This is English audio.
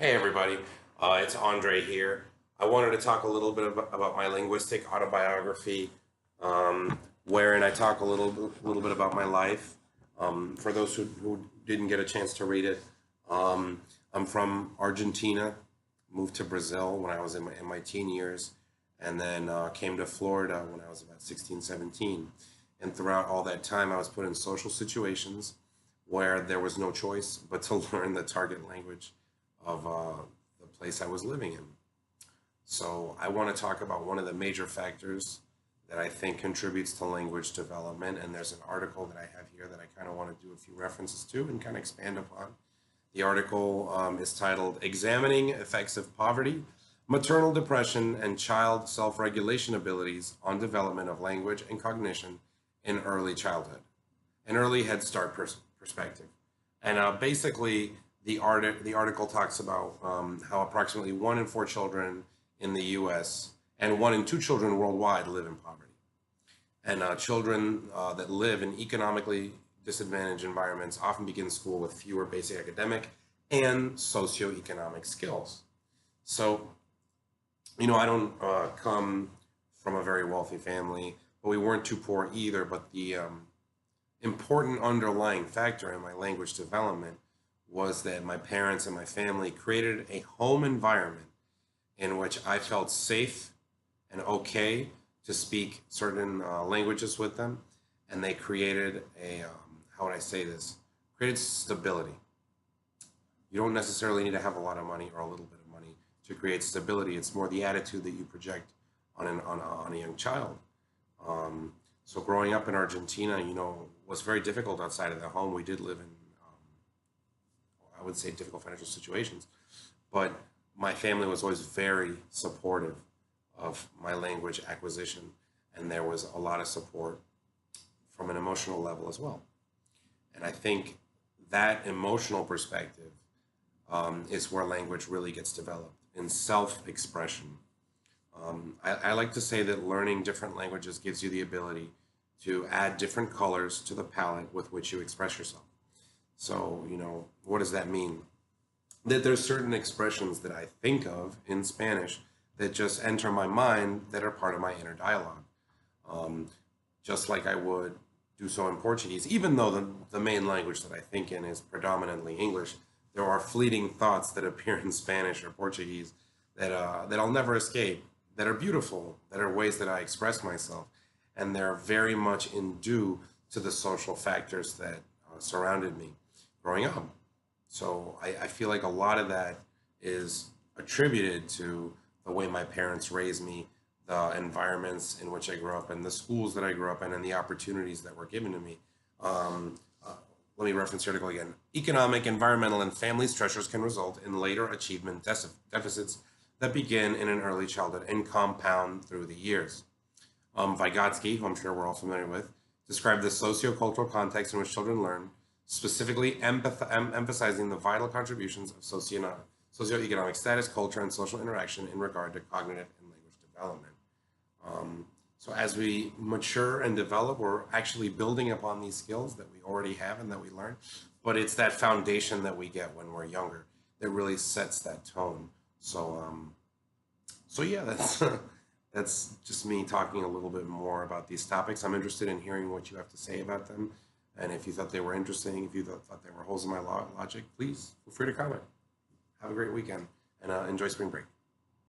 Hey everybody, it's Andre here. I wanted to talk a little bit about my linguistic autobiography, wherein I talk a little bit about my life. For those who didn't get a chance to read it, I'm from Argentina, moved to Brazil when I was in my teen years, and then came to Florida when I was about 16, 17. And throughout all that time, I was put in social situations where there was no choice but to learn the target language of the place I was living in. So I want to talk about one of the major factors that I think contributes to language development. And there's an article that I have here that I kind of want to do a few references to and kind of expand upon. The article is titled Examining Effects of Poverty, Maternal Depression, and Child Self-Regulation Abilities on Development of Language and Cognition in Early Childhood, an early Head Start perspective. And basically, the article talks about how approximately 1 in 4 children in the U.S. and 1 in 2 children worldwide live in poverty. And children that live in economically disadvantaged environments often begin school with fewer basic academic and socioeconomic skills. So, I don't come from a very wealthy family, but we weren't too poor either. But the important underlying factor in my language development was that my parents and my family created a home environment in which I felt safe and okay to speak certain languages with them. And they created how would I say this? Created stability. You don't necessarily need to have a lot of money or a little bit of money to create stability. It's more the attitude that you project on a young child. So growing up in Argentina, was very difficult outside of the home. We did live in, I would say, difficult financial situations, but my family was always very supportive of my language acquisition, and there was a lot of support from an emotional level as well. And I think that emotional perspective is where language really gets developed in self-expression. I like to say that learning different languages gives you the ability to add different colors to the palette with which you express yourself. So, what does that mean? That there's certain expressions that I think of in Spanish that just enter my mind that are part of my inner dialogue. Um, just like I would do so in Portuguese, even though the main language that I think in is predominantly English, there are fleeting thoughts that appear in Spanish or Portuguese that I'll never escape, that are beautiful, that are ways that I express myself, and they're very much in due to the social factors that surrounded me growing up. So I feel like a lot of that is attributed to the way my parents raised me, the environments in which I grew up, and the schools that I grew up in, and the opportunities that were given to me. Um, uh, Let me reference the article again. Economic, environmental, and family stressors can result in later achievement deficits that begin in an early childhood and compound through the years. Vygotsky, who I'm sure we're all familiar with, described the sociocultural context in which children learn, specifically emphasizing the vital contributions of socioeconomic status, culture, and social interaction in regard to cognitive and language development. So as we mature and develop, we're actually building upon these skills that we already have and that we learn. But it's that foundation that we get when we're younger that really sets that tone. So yeah, that's that's just me talking a little bit more about these topics. I'm interested in hearing what you have to say about them, and if you thought they were interesting, if you thought they were holes in my logic, please feel free to comment. Have a great weekend and enjoy spring break.